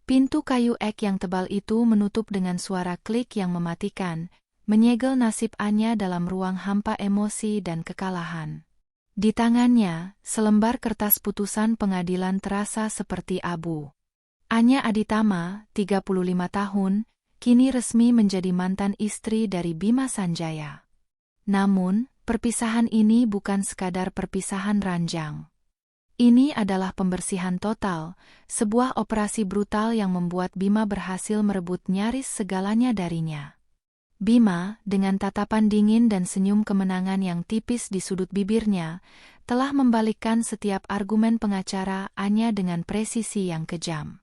Pintu kayu ek yang tebal itu menutup dengan suara klik yang mematikan, menyegel nasib Anya dalam ruang hampa emosi dan kekalahan. Di tangannya, selembar kertas putusan pengadilan terasa seperti abu. Anya Aditama, 35 tahun, kini resmi menjadi mantan istri dari Bima Sanjaya. Namun, perpisahan ini bukan sekadar perpisahan ranjang. Ini adalah pembersihan total, sebuah operasi brutal yang membuat Bima berhasil merebut nyaris segalanya darinya. Bima, dengan tatapan dingin dan senyum kemenangan yang tipis di sudut bibirnya, telah membalikkan setiap argumen pengacara Anya dengan presisi yang kejam.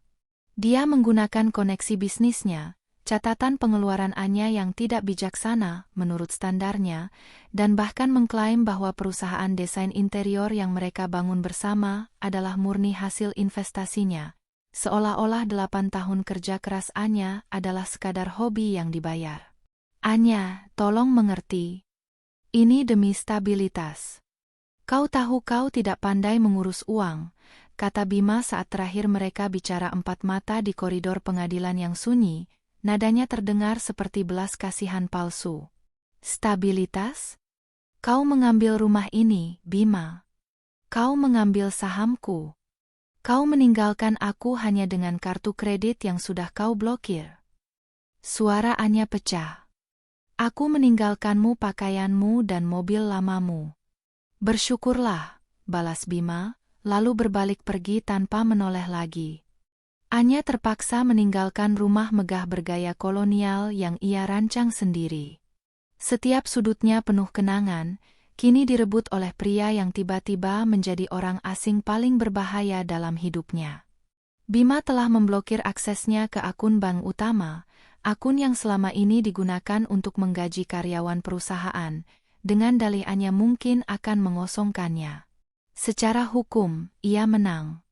Dia menggunakan koneksi bisnisnya, catatan pengeluaran Anya yang tidak bijaksana menurut standarnya, dan bahkan mengklaim bahwa perusahaan desain interior yang mereka bangun bersama adalah murni hasil investasinya, seolah-olah 8 tahun kerja keras Anya adalah sekadar hobi yang dibayar. Anya, tolong mengerti. Ini demi stabilitas. Kau tahu kau tidak pandai mengurus uang, kata Bima saat terakhir mereka bicara empat mata di koridor pengadilan yang sunyi. Nadanya terdengar seperti belas kasihan palsu. Stabilitas? Kau mengambil rumah ini, Bima. Kau mengambil sahamku. Kau meninggalkan aku hanya dengan kartu kredit yang sudah kau blokir. Suara Anya pecah. Aku meninggalkanmu pakaianmu dan mobil lamamu. Bersyukurlah, balas Bima, lalu berbalik pergi tanpa menoleh lagi. Anya terpaksa meninggalkan rumah megah bergaya kolonial yang ia rancang sendiri. Setiap sudutnya penuh kenangan, kini direbut oleh pria yang tiba-tiba menjadi orang asing paling berbahaya dalam hidupnya. Bima telah memblokir aksesnya ke akun bank utama, akun yang selama ini digunakan untuk menggaji karyawan perusahaan, dengan dalih Anya mungkin akan mengosongkannya. Secara hukum, ia menang.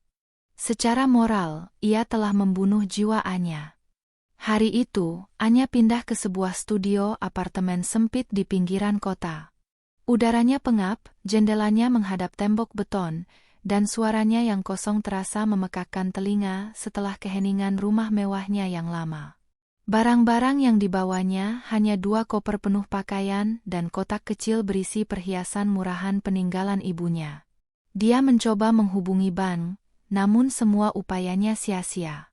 Secara moral, ia telah membunuh jiwa Anya. Hari itu, Anya pindah ke sebuah studio apartemen sempit di pinggiran kota. Udaranya pengap, jendelanya menghadap tembok beton, dan suaranya yang kosong terasa memekakkan telinga setelah keheningan rumah mewahnya yang lama. Barang-barang yang dibawanya hanya 2 koper penuh pakaian dan kotak kecil berisi perhiasan murahan peninggalan ibunya. Dia mencoba menghubungi bank, namun semua upayanya sia-sia.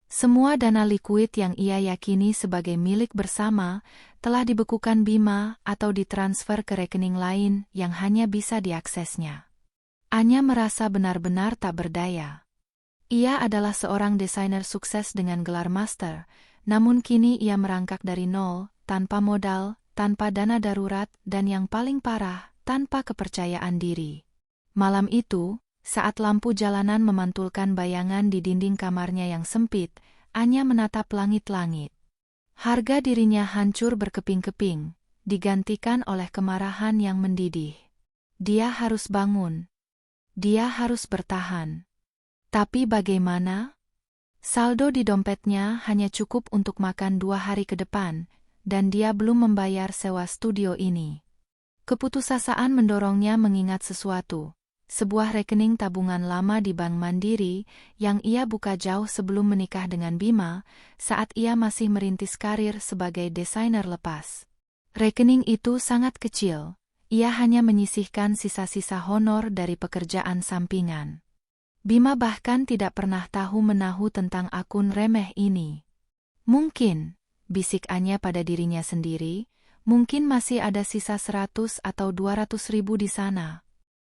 Semua dana likuid yang ia yakini sebagai milik bersama telah dibekukan Bima atau ditransfer ke rekening lain yang hanya bisa diaksesnya. Anya merasa benar-benar tak berdaya. Ia adalah seorang desainer sukses dengan gelar master, namun kini ia merangkak dari nol, tanpa modal, tanpa dana darurat, dan yang paling parah, tanpa kepercayaan diri. Malam itu, saat lampu jalanan memantulkan bayangan di dinding kamarnya yang sempit, Anya menatap langit-langit. Harga dirinya hancur berkeping-keping, digantikan oleh kemarahan yang mendidih. Dia harus bangun. Dia harus bertahan. Tapi bagaimana? Saldo di dompetnya hanya cukup untuk makan 2 hari ke depan, dan dia belum membayar sewa studio ini. Keputusasaan mendorongnya mengingat sesuatu. Sebuah rekening tabungan lama di Bank Mandiri yang ia buka jauh sebelum menikah dengan Bima saat ia masih merintis karir sebagai desainer lepas. Rekening itu sangat kecil, ia hanya menyisihkan sisa-sisa honor dari pekerjaan sampingan. Bima bahkan tidak pernah tahu menahu tentang akun remeh ini. Mungkin, bisik Anya pada dirinya sendiri, mungkin masih ada sisa 100 atau 200 ribu di sana.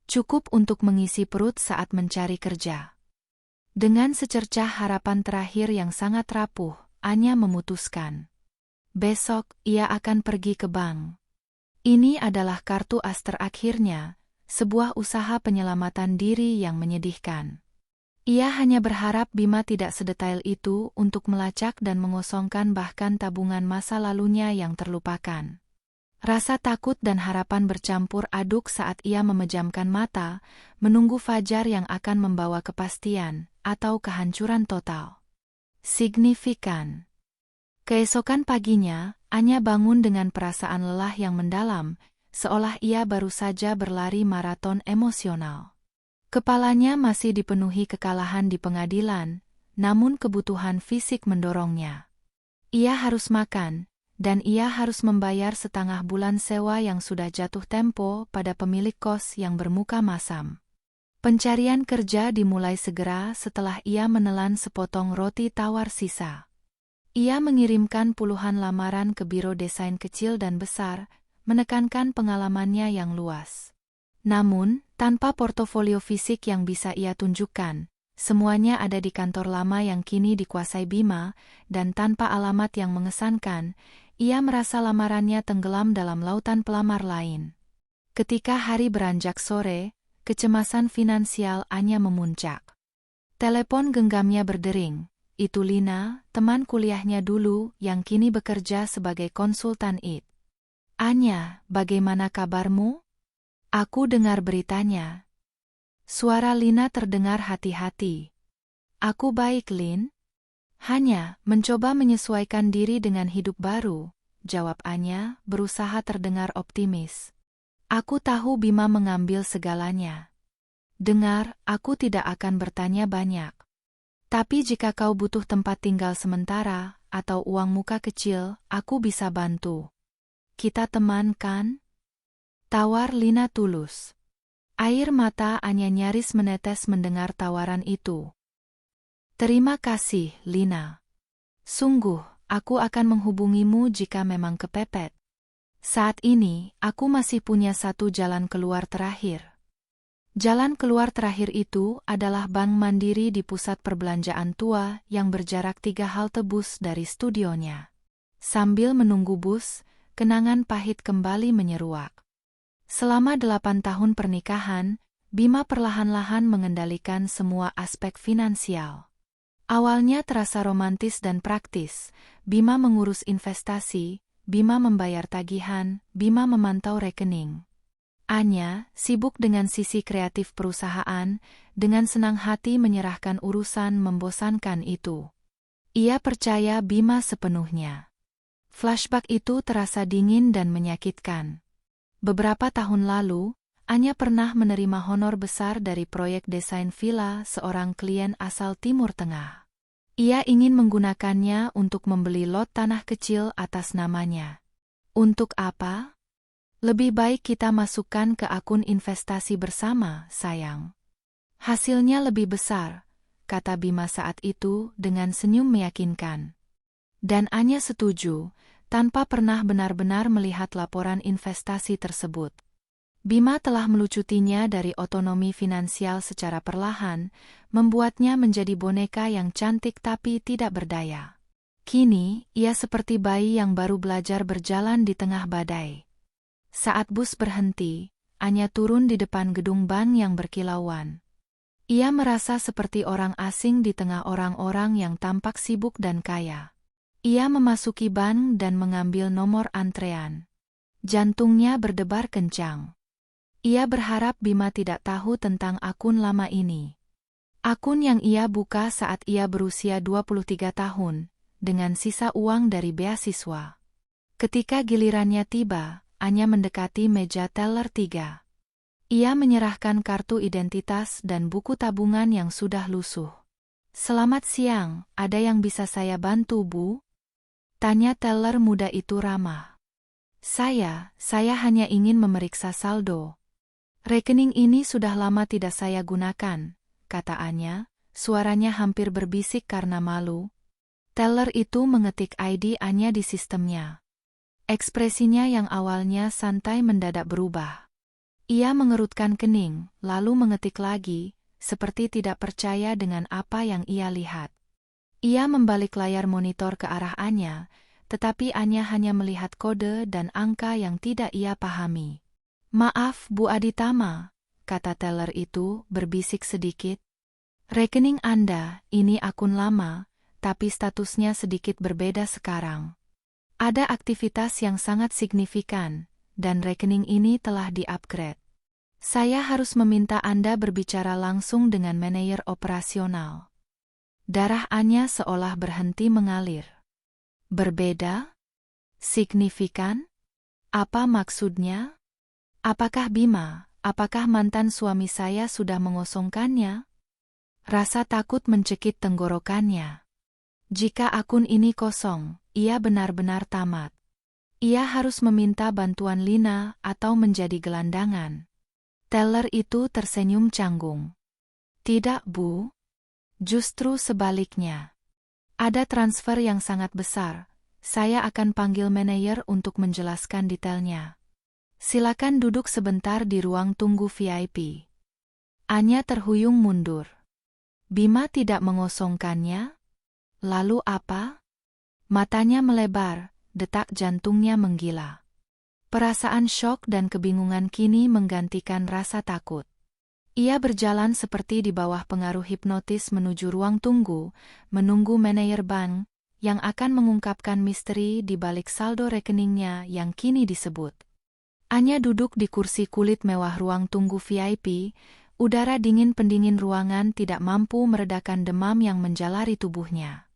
Cukup untuk mengisi perut saat mencari kerja. Dengan secercah harapan terakhir yang sangat rapuh, Anya memutuskan. Besok, ia akan pergi ke bank. Ini adalah kartu as terakhirnya, sebuah usaha penyelamatan diri yang menyedihkan. Ia hanya berharap Bima tidak sedetail itu untuk melacak dan mengosongkan bahkan tabungan masa lalunya yang terlupakan. Rasa takut dan harapan bercampur aduk saat ia memejamkan mata, menunggu fajar yang akan membawa kepastian, atau kehancuran total. Signifikan. Keesokan paginya, Anya bangun dengan perasaan lelah yang mendalam, seolah ia baru saja berlari maraton emosional. Kepalanya masih dipenuhi kekalahan di pengadilan, namun kebutuhan fisik mendorongnya. Ia harus makan, dan ia harus membayar setengah bulan sewa yang sudah jatuh tempo pada pemilik kos yang bermuka masam. Pencarian kerja dimulai segera setelah ia menelan sepotong roti tawar sisa. Ia mengirimkan puluhan lamaran ke biro desain kecil dan besar, menekankan pengalamannya yang luas. Namun, tanpa portofolio fisik yang bisa ia tunjukkan, semuanya ada di kantor lama yang kini dikuasai Bima, dan tanpa alamat yang mengesankan, ia merasa lamarannya tenggelam dalam lautan pelamar lain. Ketika hari beranjak sore, kecemasan finansial Anya memuncak. Telepon genggamnya berdering. Itu Lina, teman kuliahnya dulu yang kini bekerja sebagai konsultan IT. Anya, bagaimana kabarmu? Aku dengar beritanya. Suara Lina terdengar hati-hati. Aku baik, Lin. Hanya mencoba menyesuaikan diri dengan hidup baru, jawab Anya, berusaha terdengar optimis. Aku tahu Bima mengambil segalanya. Dengar, aku tidak akan bertanya banyak. Tapi jika kau butuh tempat tinggal sementara, atau uang muka kecil, aku bisa bantu. Kita teman, kan? Tawar Lina tulus. Air mata Anya nyaris menetes mendengar tawaran itu. Terima kasih, Lina. Sungguh, aku akan menghubungimu jika memang kepepet. Saat ini, aku masih punya satu jalan keluar terakhir. Jalan keluar terakhir itu adalah Bank Mandiri di pusat perbelanjaan tua yang berjarak 3 halte bus dari studionya. Sambil menunggu bus, kenangan pahit kembali menyeruak. Selama 8 tahun pernikahan, Bima perlahan-lahan mengendalikan semua aspek finansial. Awalnya terasa romantis dan praktis, Bima mengurus investasi, Bima membayar tagihan, Bima memantau rekening. Anya, sibuk dengan sisi kreatif perusahaan, dengan senang hati menyerahkan urusan membosankan itu. Ia percaya Bima sepenuhnya. Flashback itu terasa dingin dan menyakitkan. Beberapa tahun lalu, Anya pernah menerima honor besar dari proyek desain villa seorang klien asal Timur Tengah. Ia ingin menggunakannya untuk membeli lot tanah kecil atas namanya. Untuk apa? Lebih baik kita masukkan ke akun investasi bersama, sayang. Hasilnya lebih besar, kata Bima saat itu dengan senyum meyakinkan. Dan Anya setuju, tanpa pernah benar-benar melihat laporan investasi tersebut. Bima telah melucutinya dari otonomi finansial secara perlahan, membuatnya menjadi boneka yang cantik tapi tidak berdaya. Kini, ia seperti bayi yang baru belajar berjalan di tengah badai. Saat bus berhenti, Anya turun di depan gedung bank yang berkilauan. Ia merasa seperti orang asing di tengah orang-orang yang tampak sibuk dan kaya. Ia memasuki bank dan mengambil nomor antrean. Jantungnya berdebar kencang. Ia berharap Bima tidak tahu tentang akun lama ini. Akun yang ia buka saat ia berusia 23 tahun, dengan sisa uang dari beasiswa. Ketika gilirannya tiba, Anya mendekati meja teller 3. Ia menyerahkan kartu identitas dan buku tabungan yang sudah lusuh. Selamat siang, ada yang bisa saya bantu, Bu? Tanya teller muda itu ramah. Saya hanya ingin memeriksa saldo. Rekening ini sudah lama tidak saya gunakan, kata Anya, suaranya hampir berbisik karena malu. Teller itu mengetik ID Anya di sistemnya. Ekspresinya yang awalnya santai mendadak berubah. Ia mengerutkan kening, lalu mengetik lagi, seperti tidak percaya dengan apa yang ia lihat. Ia membalik layar monitor ke arah Anya, tetapi Anya hanya melihat kode dan angka yang tidak ia pahami. Maaf, Bu Aditama, kata teller itu berbisik sedikit. Rekening Anda, ini akun lama, tapi statusnya sedikit berbeda sekarang. Ada aktivitas yang sangat signifikan, dan rekening ini telah di-upgrade. Saya harus meminta Anda berbicara langsung dengan manajer operasional. Darah Anya seolah berhenti mengalir. Berbeda? Signifikan? Apa maksudnya? Apakah Bima, apakah mantan suami saya sudah mengosongkannya? Rasa takut mencekik tenggorokannya. Jika akun ini kosong, ia benar-benar tamat. Ia harus meminta bantuan Lina atau menjadi gelandangan. Teller itu tersenyum canggung. Tidak, Bu. Justru sebaliknya. Ada transfer yang sangat besar. Saya akan panggil manajer untuk menjelaskan detailnya. Silakan duduk sebentar di ruang tunggu VIP. Anya terhuyung mundur. Bima tidak mengosongkannya? Lalu apa? Matanya melebar, detak jantungnya menggila. Perasaan syok dan kebingungan kini menggantikan rasa takut. Ia berjalan seperti di bawah pengaruh hipnotis menuju ruang tunggu, menunggu manajer bank yang akan mengungkapkan misteri di balik saldo rekeningnya yang kini disebut. Anya duduk di kursi kulit mewah ruang tunggu VIP. Udara dingin pendingin ruangan tidak mampu meredakan demam yang menjalari tubuhnya.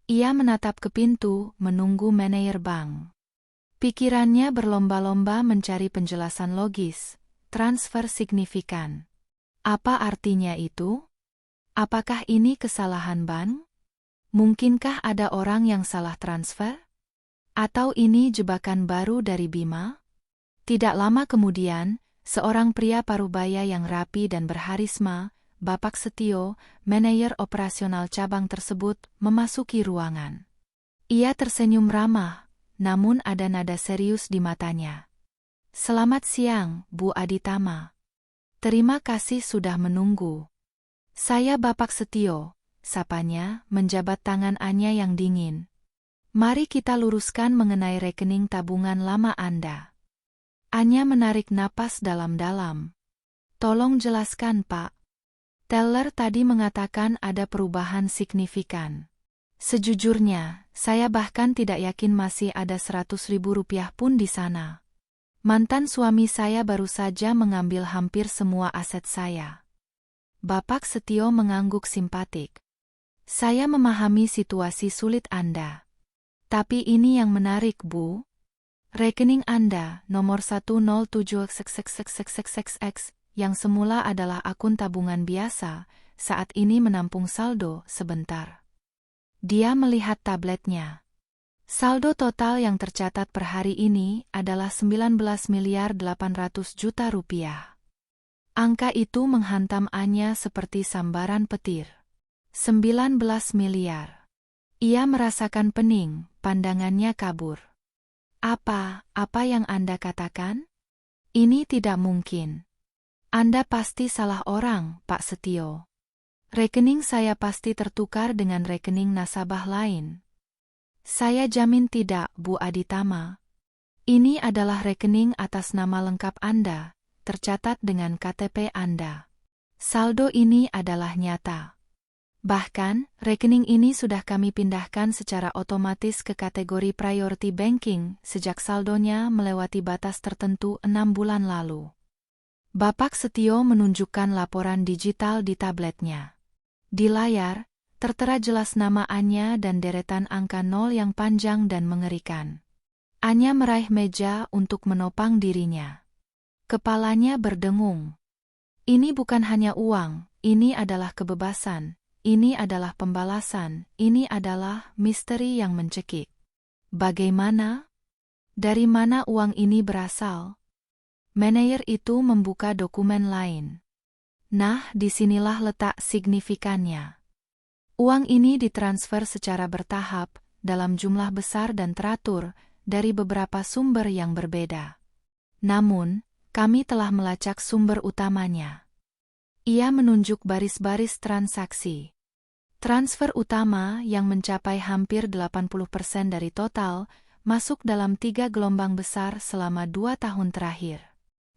Ia menatap ke pintu, menunggu manajer bank. Pikirannya berlomba-lomba mencari penjelasan logis, transfer signifikan. Apa artinya itu? Apakah ini kesalahan bank? Mungkinkah ada orang yang salah transfer? Atau ini jebakan baru dari Bima? Tidak lama kemudian, seorang pria parubaya yang rapi dan berharisma, Bapak Setio, manajer operasional cabang tersebut, memasuki ruangan. Ia tersenyum ramah, namun ada nada serius di matanya. Selamat siang, Bu Aditama. Terima kasih sudah menunggu. Saya Bapak Setio, sapanya, menjabat tangan Anya yang dingin. Mari kita luruskan mengenai rekening tabungan lama Anda. Anya menarik napas dalam-dalam. Tolong jelaskan, Pak. Teller tadi mengatakan ada perubahan signifikan. Sejujurnya, saya bahkan tidak yakin masih ada 100.000 rupiah pun di sana. Mantan suami saya baru saja mengambil hampir semua aset saya. Bapak Setio mengangguk simpatik. Saya memahami situasi sulit Anda. Tapi ini yang menarik, Bu. Rekening Anda, nomor 107XXXXXXX, yang semula adalah akun tabungan biasa, saat ini menampung saldo sebentar. Dia melihat tabletnya. Saldo total yang tercatat per hari ini adalah 19.800.000.000 rupiah. Angka itu menghantam Anya seperti sambaran petir. 19 miliar. Ia merasakan pening, pandangannya kabur. Apa yang Anda katakan? Ini tidak mungkin. Anda pasti salah orang, Pak Setio. Rekening saya pasti tertukar dengan rekening nasabah lain. Saya jamin tidak, Bu Aditama. Ini adalah rekening atas nama lengkap Anda, tercatat dengan KTP Anda. Saldo ini adalah nyata. Bahkan, rekening ini sudah kami pindahkan secara otomatis ke kategori priority banking sejak saldonya melewati batas tertentu 6 bulan lalu. Bapak Setio menunjukkan laporan digital di tabletnya. Di layar, tertera jelas nama Anya dan deretan angka 0 yang panjang dan mengerikan. Anya meraih meja untuk menopang dirinya. Kepalanya berdengung. Ini bukan hanya uang, ini adalah kebebasan. Ini adalah pembalasan, ini adalah misteri yang mencekik. Bagaimana? Dari mana uang ini berasal? Manajer itu membuka dokumen lain. Nah, disinilah letak signifikannya. Uang ini ditransfer secara bertahap, dalam jumlah besar dan teratur, dari beberapa sumber yang berbeda. Namun, kami telah melacak sumber utamanya. Ia menunjuk baris-baris transaksi. Transfer utama yang mencapai hampir 80% dari total, masuk dalam 3 gelombang besar selama 2 tahun terakhir.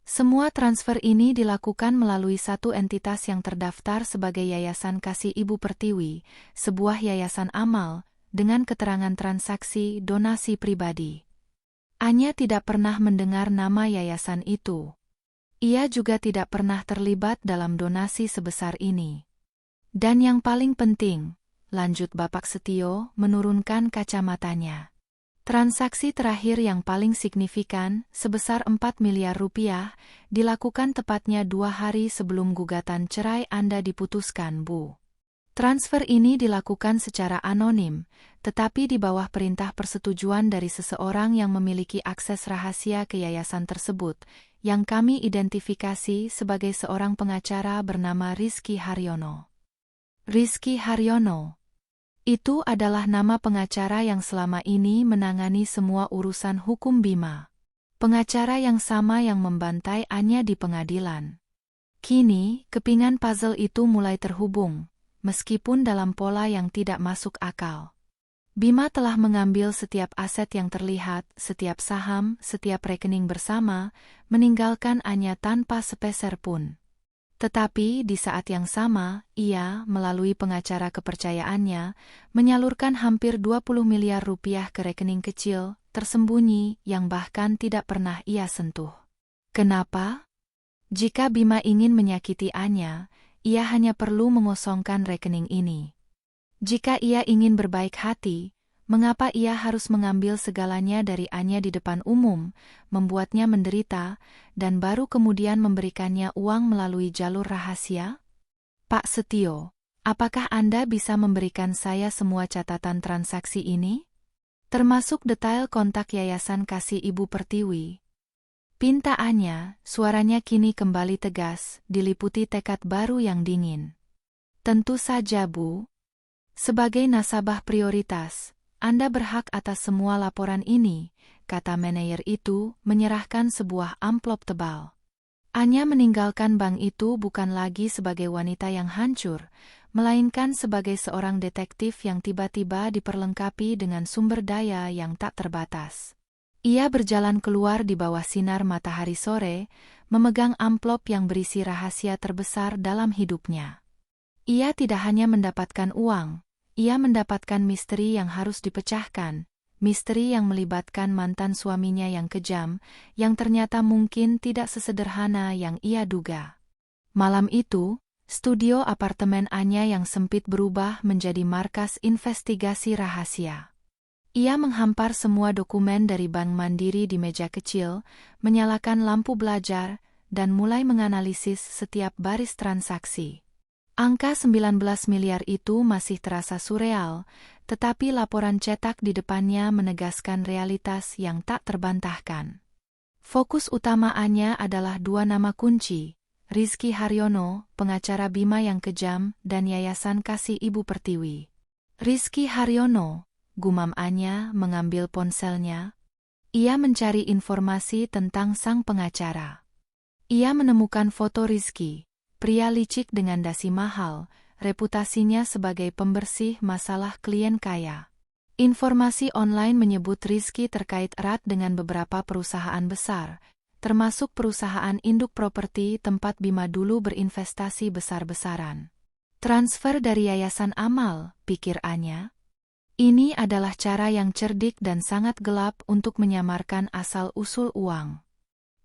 Semua transfer ini dilakukan melalui satu entitas yang terdaftar sebagai Yayasan Kasih Ibu Pertiwi, sebuah yayasan amal, dengan keterangan transaksi donasi pribadi. Anya tidak pernah mendengar nama yayasan itu. Ia juga tidak pernah terlibat dalam donasi sebesar ini. Dan yang paling penting, lanjut Bapak Setio menurunkan kacamatanya. Transaksi terakhir yang paling signifikan, sebesar 4 miliar rupiah, dilakukan tepatnya 2 hari sebelum gugatan cerai Anda diputuskan, Bu. Transfer ini dilakukan secara anonim, tetapi di bawah perintah persetujuan dari seseorang yang memiliki akses rahasia ke yayasan tersebut, yang kami identifikasi sebagai seorang pengacara bernama Rizky Haryono. Rizky Haryono. Itu adalah nama pengacara yang selama ini menangani semua urusan hukum Bima. Pengacara yang sama yang membantai Anya di pengadilan. Kini, kepingan puzzle itu mulai terhubung, meskipun dalam pola yang tidak masuk akal. Bima telah mengambil setiap aset yang terlihat, setiap saham, setiap rekening bersama, meninggalkan Anya tanpa sepeser pun. Tetapi di saat yang sama, ia, melalui pengacara kepercayaannya, menyalurkan hampir 20 miliar rupiah ke rekening kecil, tersembunyi, yang bahkan tidak pernah ia sentuh. Kenapa? Jika Bima ingin menyakiti Anya, ia hanya perlu mengosongkan rekening ini. Jika ia ingin berbaik hati, mengapa ia harus mengambil segalanya dari Anya di depan umum, membuatnya menderita, dan baru kemudian memberikannya uang melalui jalur rahasia? Pak Setio, apakah Anda bisa memberikan saya semua catatan transaksi ini? Termasuk detail kontak Yayasan Kasih Ibu Pertiwi. Pinta Anya, suaranya kini kembali tegas, diliputi tekad baru yang dingin. Tentu saja, Bu. Sebagai nasabah prioritas, Anda berhak atas semua laporan ini, kata manajer itu, menyerahkan sebuah amplop tebal. Anya meninggalkan bank itu bukan lagi sebagai wanita yang hancur, melainkan sebagai seorang detektif yang tiba-tiba diperlengkapi dengan sumber daya yang tak terbatas. Ia berjalan keluar di bawah sinar matahari sore, memegang amplop yang berisi rahasia terbesar dalam hidupnya. Ia tidak hanya mendapatkan uang, ia mendapatkan misteri yang harus dipecahkan, misteri yang melibatkan mantan suaminya yang kejam, yang ternyata mungkin tidak sesederhana yang ia duga. Malam itu, studio apartemen Anya yang sempit berubah menjadi markas investigasi rahasia. Ia menghampar semua dokumen dari Bank Mandiri di meja kecil, menyalakan lampu belajar, dan mulai menganalisis setiap baris transaksi. Angka 19 miliar itu masih terasa surreal, tetapi laporan cetak di depannya menegaskan realitas yang tak terbantahkan. Fokus utama Anya adalah dua nama kunci, Rizky Haryono, pengacara Bima yang kejam, dan Yayasan Kasih Ibu Pertiwi. Rizky Haryono, gumam Anya mengambil ponselnya. Ia mencari informasi tentang sang pengacara. Ia menemukan foto Rizky, pria licik dengan dasi mahal, reputasinya sebagai pembersih masalah klien kaya. Informasi online menyebut Rizky terkait erat dengan beberapa perusahaan besar, termasuk perusahaan induk properti tempat Bima dulu berinvestasi besar-besaran. Transfer dari Yayasan Amal, pikir Anya. Ini adalah cara yang cerdik dan sangat gelap untuk menyamarkan asal-usul uang.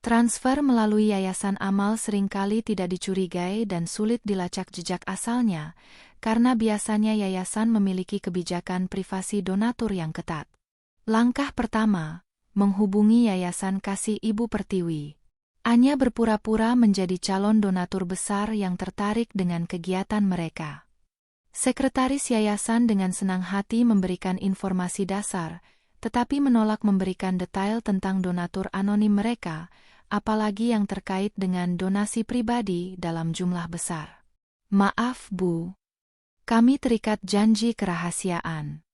Transfer melalui Yayasan Amal seringkali tidak dicurigai dan sulit dilacak jejak asalnya, karena biasanya yayasan memiliki kebijakan privasi donatur yang ketat. Langkah pertama, menghubungi Yayasan Kasih Ibu Pertiwi. Anya berpura-pura menjadi calon donatur besar yang tertarik dengan kegiatan mereka. Sekretaris yayasan dengan senang hati memberikan informasi dasar, tetapi menolak memberikan detail tentang donatur anonim mereka, apalagi yang terkait dengan donasi pribadi dalam jumlah besar. Maaf, Bu. Kami terikat janji kerahasiaan.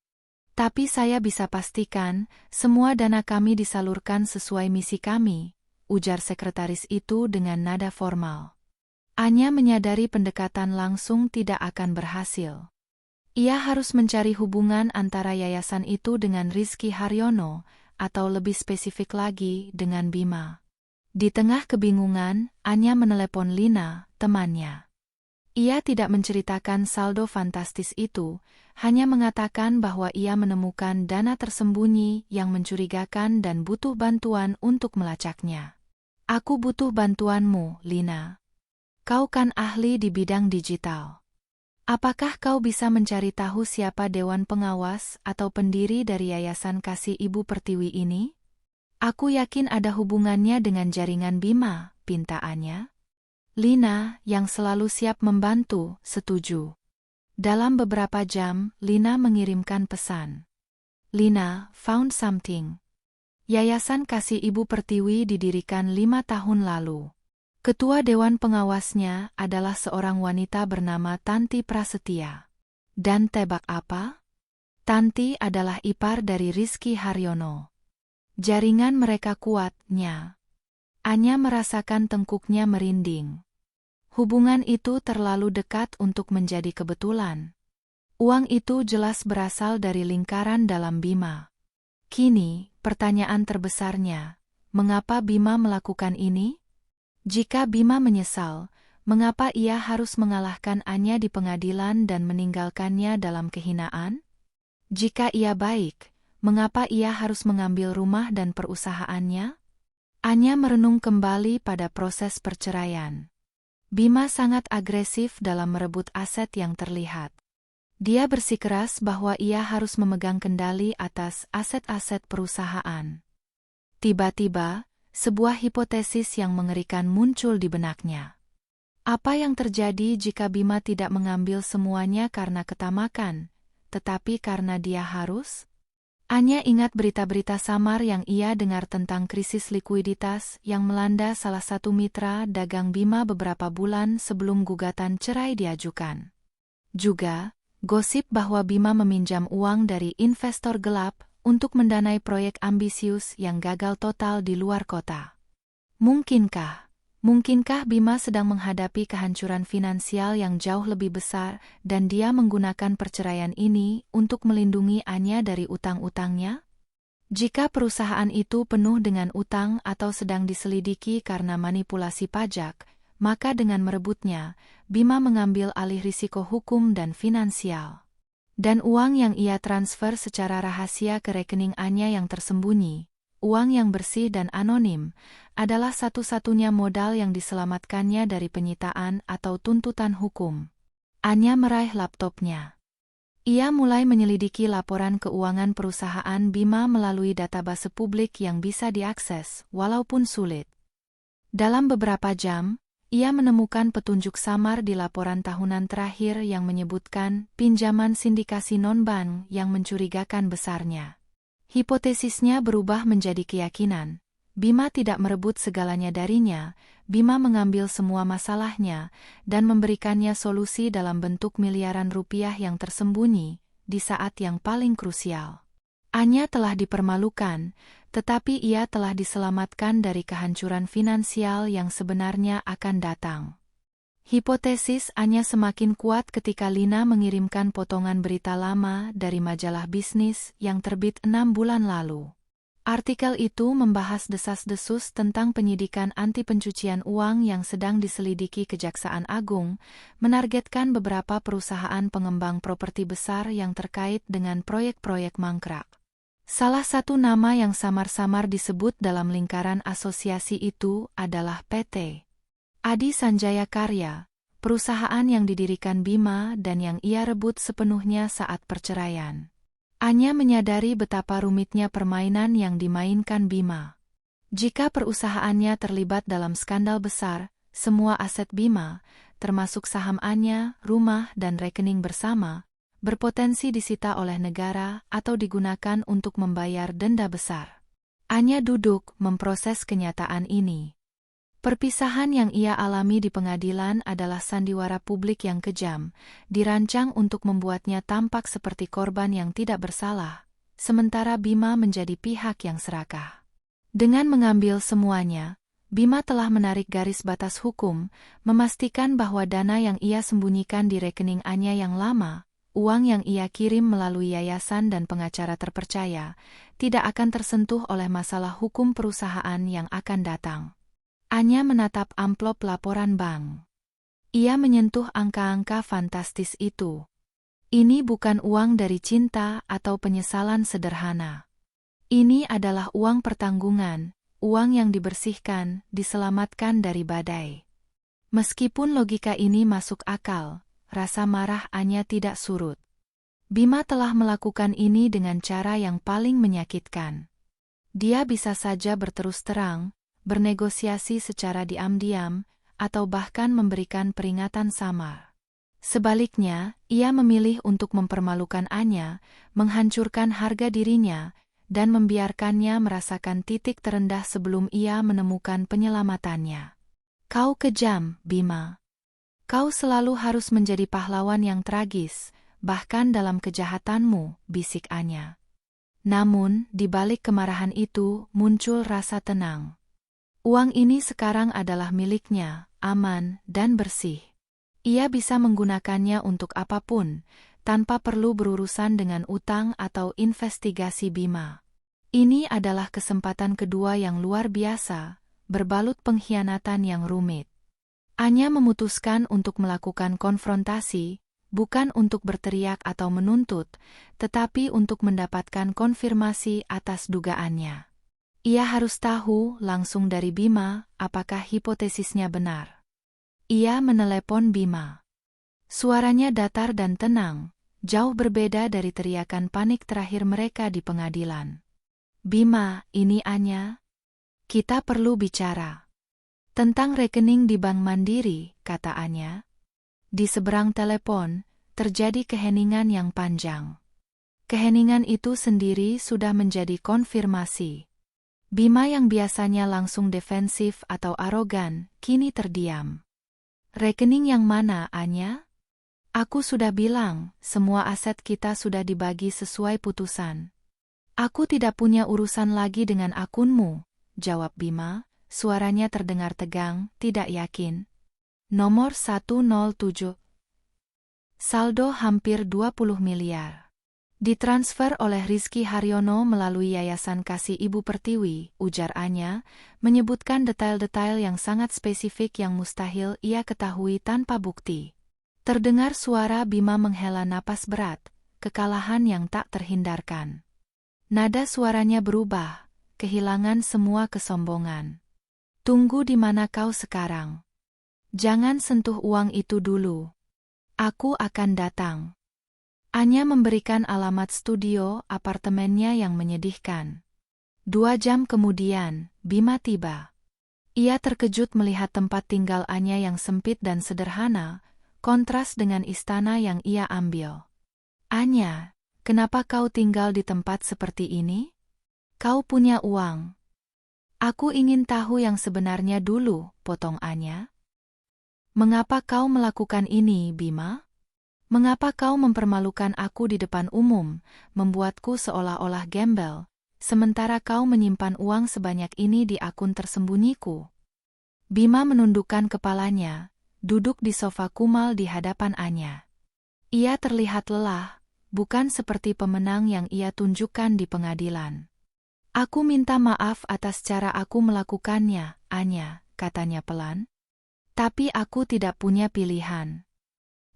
Tapi saya bisa pastikan, semua dana kami disalurkan sesuai misi kami, ujar sekretaris itu dengan nada formal. Anya menyadari pendekatan langsung tidak akan berhasil. Ia harus mencari hubungan antara yayasan itu dengan Rizky Haryono, atau lebih spesifik lagi, dengan Bima. Di tengah kebingungan, Anya menelepon Lina, temannya. Ia tidak menceritakan saldo fantastis itu, hanya mengatakan bahwa ia menemukan dana tersembunyi yang mencurigakan dan butuh bantuan untuk melacaknya. Aku butuh bantuanmu, Lina. Kau kan ahli di bidang digital. Apakah kau bisa mencari tahu siapa dewan pengawas atau pendiri dari Yayasan Kasih Ibu Pertiwi ini? Aku yakin ada hubungannya dengan jaringan Bima, pinta Anya. Lina, yang selalu siap membantu, setuju. Dalam beberapa jam, Lina mengirimkan pesan. Lina, found something. Yayasan Kasih Ibu Pertiwi didirikan 5 tahun lalu. Ketua Dewan Pengawasnya adalah seorang wanita bernama Tanti Prasetya. Dan tebak apa? Tanti adalah ipar dari Rizky Haryono. Jaringan mereka kuatnya. Anya merasakan tengkuknya merinding. Hubungan itu terlalu dekat untuk menjadi kebetulan. Uang itu jelas berasal dari lingkaran dalam Bima. Kini, pertanyaan terbesarnya, mengapa Bima melakukan ini? Jika Bima menyesal, mengapa ia harus mengalahkan Anya di pengadilan dan meninggalkannya dalam kehinaan? Jika ia baik, mengapa ia harus mengambil rumah dan perusahaannya? Anya merenung kembali pada proses perceraian. Bima sangat agresif dalam merebut aset yang terlihat. Dia bersikeras bahwa ia harus memegang kendali atas aset-aset perusahaan. Tiba-tiba, sebuah hipotesis yang mengerikan muncul di benaknya. Apa yang terjadi jika Bima tidak mengambil semuanya karena ketamakan, tetapi karena dia harus? Anya ingat berita-berita samar yang ia dengar tentang krisis likuiditas yang melanda salah satu mitra dagang Bima beberapa bulan sebelum gugatan cerai diajukan. Juga, gosip bahwa Bima meminjam uang dari investor gelap untuk mendanai proyek ambisius yang gagal total di luar kota. Mungkinkah Bima sedang menghadapi kehancuran finansial yang jauh lebih besar dan dia menggunakan perceraian ini untuk melindungi Anya dari utang-utangnya? Jika perusahaan itu penuh dengan utang atau sedang diselidiki karena manipulasi pajak, maka dengan merebutnya, Bima mengambil alih risiko hukum dan finansial. Dan uang yang ia transfer secara rahasia ke rekening Anya yang tersembunyi, uang yang bersih dan anonim, adalah satu-satunya modal yang diselamatkannya dari penyitaan atau tuntutan hukum. Anya meraih laptopnya. Ia mulai menyelidiki laporan keuangan perusahaan Bima melalui database publik yang bisa diakses, walaupun sulit. Dalam beberapa jam, ia menemukan petunjuk samar di laporan tahunan terakhir yang menyebutkan pinjaman sindikasi non-bank yang mencurigakan besarnya. Hipotesisnya berubah menjadi keyakinan. Bima tidak merebut segalanya darinya, Bima mengambil semua masalahnya dan memberikannya solusi dalam bentuk miliaran rupiah yang tersembunyi di saat yang paling krusial. Anya telah dipermalukan, tetapi ia telah diselamatkan dari kehancuran finansial yang sebenarnya akan datang. Hipotesis Anya semakin kuat ketika Lina mengirimkan potongan berita lama dari majalah bisnis yang terbit 6 bulan lalu. Artikel itu membahas desas-desus tentang penyidikan anti pencucian uang yang sedang diselidiki Kejaksaan Agung, menargetkan beberapa perusahaan pengembang properti besar yang terkait dengan proyek-proyek mangkrak. Salah satu nama yang samar-samar disebut dalam lingkaran asosiasi itu adalah PT Adi Sanjaya Karya, perusahaan yang didirikan Bima dan yang ia rebut sepenuhnya saat perceraian. Anya menyadari betapa rumitnya permainan yang dimainkan Bima. Jika perusahaannya terlibat dalam skandal besar, semua aset Bima, termasuk saham Anya, rumah dan rekening bersama, berpotensi disita oleh negara atau digunakan untuk membayar denda besar. Anya duduk memproses kenyataan ini. Perpisahan yang ia alami di pengadilan adalah sandiwara publik yang kejam, dirancang untuk membuatnya tampak seperti korban yang tidak bersalah, sementara Bima menjadi pihak yang serakah. Dengan mengambil semuanya, Bima telah menarik garis batas hukum, memastikan bahwa dana yang ia sembunyikan di rekening Anya yang lama, uang yang ia kirim melalui yayasan dan pengacara terpercaya, tidak akan tersentuh oleh masalah hukum perusahaan yang akan datang. Anya menatap amplop laporan bank. Ia menyentuh angka-angka fantastis itu. Ini bukan uang dari cinta atau penyesalan sederhana. Ini adalah uang pertanggungan, uang yang dibersihkan, diselamatkan dari badai. Meskipun logika ini masuk akal, rasa marah Anya tidak surut. Bima telah melakukan ini dengan cara yang paling menyakitkan. Dia bisa saja berterus terang, bernegosiasi secara diam-diam, atau bahkan memberikan peringatan samar. Sebaliknya, ia memilih untuk mempermalukan Anya, menghancurkan harga dirinya, dan membiarkannya merasakan titik terendah sebelum ia menemukan penyelamatannya. Kau kejam, Bima. Kau selalu harus menjadi pahlawan yang tragis, bahkan dalam kejahatanmu, bisik Anya. Namun, di balik kemarahan itu, muncul rasa tenang. Uang ini sekarang adalah miliknya, aman, dan bersih. Ia bisa menggunakannya untuk apapun, tanpa perlu berurusan dengan utang atau investigasi Bima. Ini adalah kesempatan kedua yang luar biasa, berbalut pengkhianatan yang rumit. Anya memutuskan untuk melakukan konfrontasi, bukan untuk berteriak atau menuntut, tetapi untuk mendapatkan konfirmasi atas dugaannya. Ia harus tahu langsung dari Bima apakah hipotesisnya benar. Ia menelepon Bima. Suaranya datar dan tenang, jauh berbeda dari teriakan panik terakhir mereka di pengadilan. Bima, ini Anya. Kita perlu bicara. Tentang rekening di Bank Mandiri, kata Anya. Di seberang telepon, terjadi keheningan yang panjang. Keheningan itu sendiri sudah menjadi konfirmasi. Bima yang biasanya langsung defensif atau arogan, kini terdiam. Rekening yang mana, Anya? Aku sudah bilang, semua aset kita sudah dibagi sesuai putusan. Aku tidak punya urusan lagi dengan akunmu, jawab Bima, suaranya terdengar tegang, tidak yakin. Nomor 107. Saldo hampir 20 miliar. Ditransfer oleh Rizky Haryono melalui Yayasan Kasih Ibu Pertiwi, ujar Anya, menyebutkan detail-detail yang sangat spesifik yang mustahil ia ketahui tanpa bukti. Terdengar suara Bima menghela napas berat, kekalahan yang tak terhindarkan. Nada suaranya berubah, kehilangan semua kesombongan. Tunggu di mana kau sekarang? Jangan sentuh uang itu dulu. Aku akan datang. Anya memberikan alamat studio apartemennya yang menyedihkan. 2 jam kemudian, Bima tiba. Ia terkejut melihat tempat tinggal Anya yang sempit dan sederhana, kontras dengan istana yang ia ambil. Anya, kenapa kau tinggal di tempat seperti ini? Kau punya uang. Aku ingin tahu yang sebenarnya dulu, potong Anya. Mengapa kau melakukan ini, Bima? Mengapa kau mempermalukan aku di depan umum, membuatku seolah-olah gembel, sementara kau menyimpan uang sebanyak ini di akun tersembunyiku? Bima menundukkan kepalanya, duduk di sofa kumal di hadapan Anya. Ia terlihat lelah, bukan seperti pemenang yang ia tunjukkan di pengadilan. Aku minta maaf atas cara aku melakukannya, Anya, katanya pelan. Tapi aku tidak punya pilihan.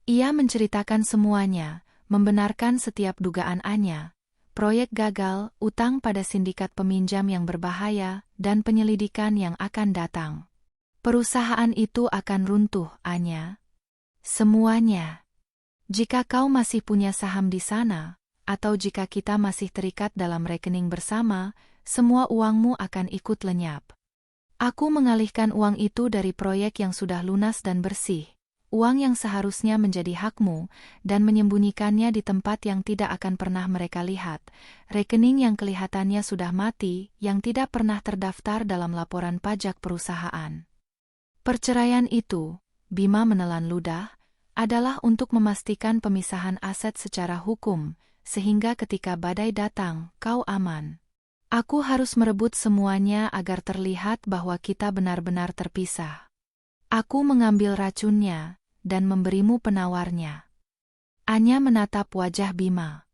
Ia menceritakan semuanya, membenarkan setiap dugaan Anya, proyek gagal, utang pada sindikat peminjam yang berbahaya, dan penyelidikan yang akan datang. Perusahaan itu akan runtuh, Anya. Semuanya. Jika kau masih punya saham di sana, atau jika kita masih terikat dalam rekening bersama, semua uangmu akan ikut lenyap. Aku mengalihkan uang itu dari proyek yang sudah lunas dan bersih. Uang yang seharusnya menjadi hakmu, dan menyembunyikannya di tempat yang tidak akan pernah mereka lihat, rekening yang kelihatannya sudah mati, yang tidak pernah terdaftar dalam laporan pajak perusahaan. Perceraian itu, Bima menelan ludah, adalah untuk memastikan pemisahan aset secara hukum, sehingga ketika badai datang, kau aman. Aku harus merebut semuanya agar terlihat bahwa kita benar-benar terpisah. Aku mengambil racunnya, dan memberimu penawarnya. Anya menatap wajah Bima.